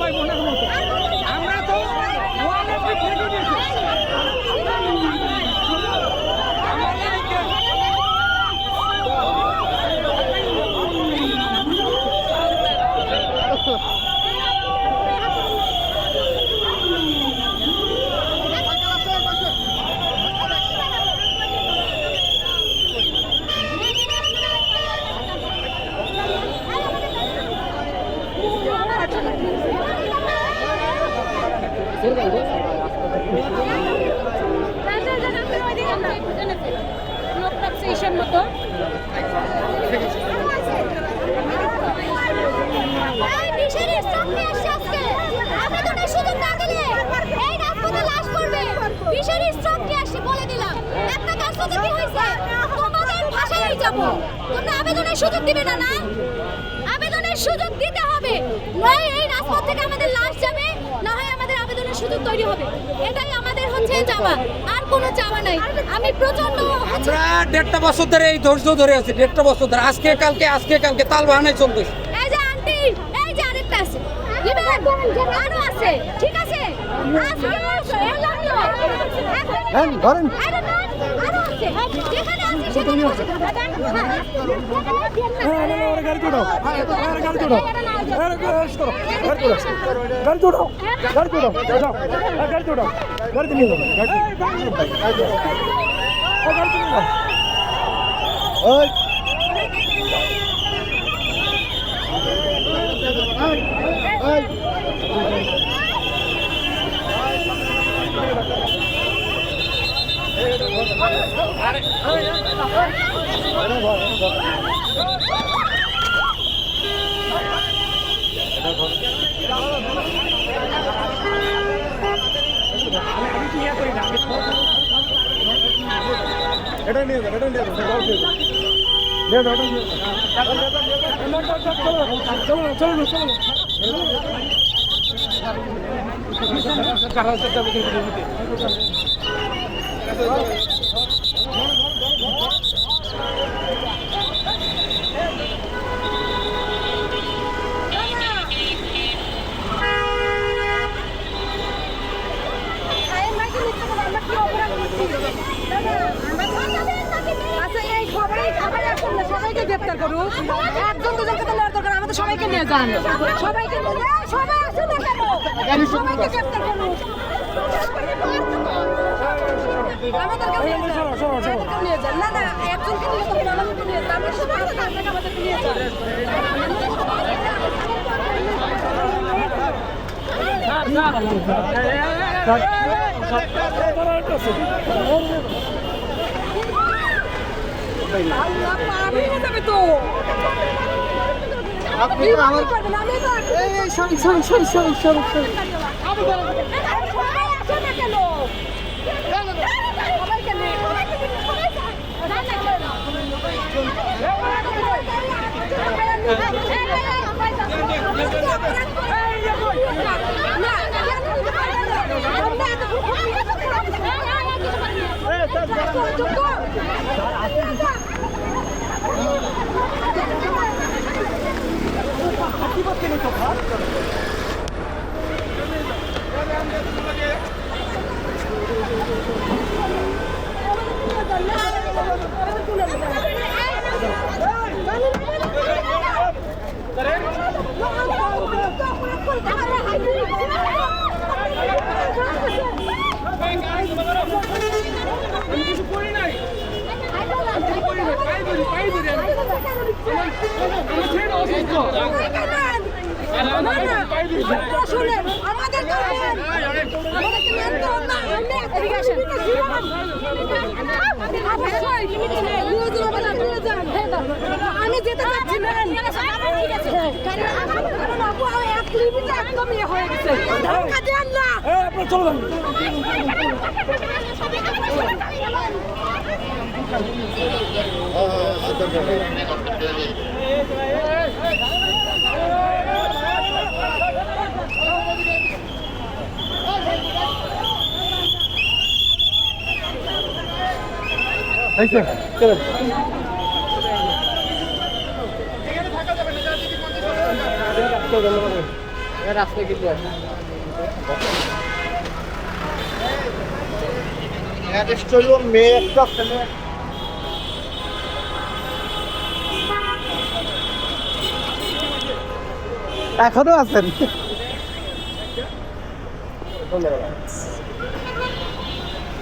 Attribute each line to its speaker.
Speaker 1: সবাই মনের মতো আমরা তো
Speaker 2: মতো আবেদনের সুযোগ দিবে না, আবেদনের সুযোগ দিতে হবে, নয় এই রাজপথ থেকে আমাদের লাশ যাবে, না হয় আমাদের আবেদনের সুযোগ তৈরি হবে। এটাই আমাদের হচ্ছে চাওয়া, আর কোনো চাওয়া নাই। আমি প্রচন্ড
Speaker 1: আমরা 1.5 বছর ধরে এই ধৈর্য ধরে আছি, 1.5 বছর ধরে আজকে কালকে তাল বাহানায় চলতেছে।
Speaker 2: এই যে আন্টি, এই যে আরেকটা আছে, আরো আছে, ঠিক আছে
Speaker 3: ধরেন
Speaker 2: আরো আছে, যেখানে আছে সেখানে বসে থাকবেন।
Speaker 3: এটা নিয়ে যান, এটা নিয়ে যান,
Speaker 2: সবাইকে গ্রেপ্তার করুন, একজন দুজনকে তো নেওয়ার দরকার, আমাদের সবাইকে নিয়ে যান, সবাইকে সবাই আসুন না কেন, সবাইকে গ্রেপ্তার করুন। আমাদেরকে নিয়ে যান, না না একজনকে নিয়ে যান, আমাদেরকে নিয়ে যান, আমরা সবাই আপনাকে আমাদেরকে নিয়ে যান।
Speaker 3: আপনি আমার sorry sorry sorry sorry sorry sorry আমি যেতে চাচ্ছি না, একদম ইয়ে হয়ে গেছে, ধাক্কা দেন না।
Speaker 4: মেয়ে একটা ছেলে এখনো আছেন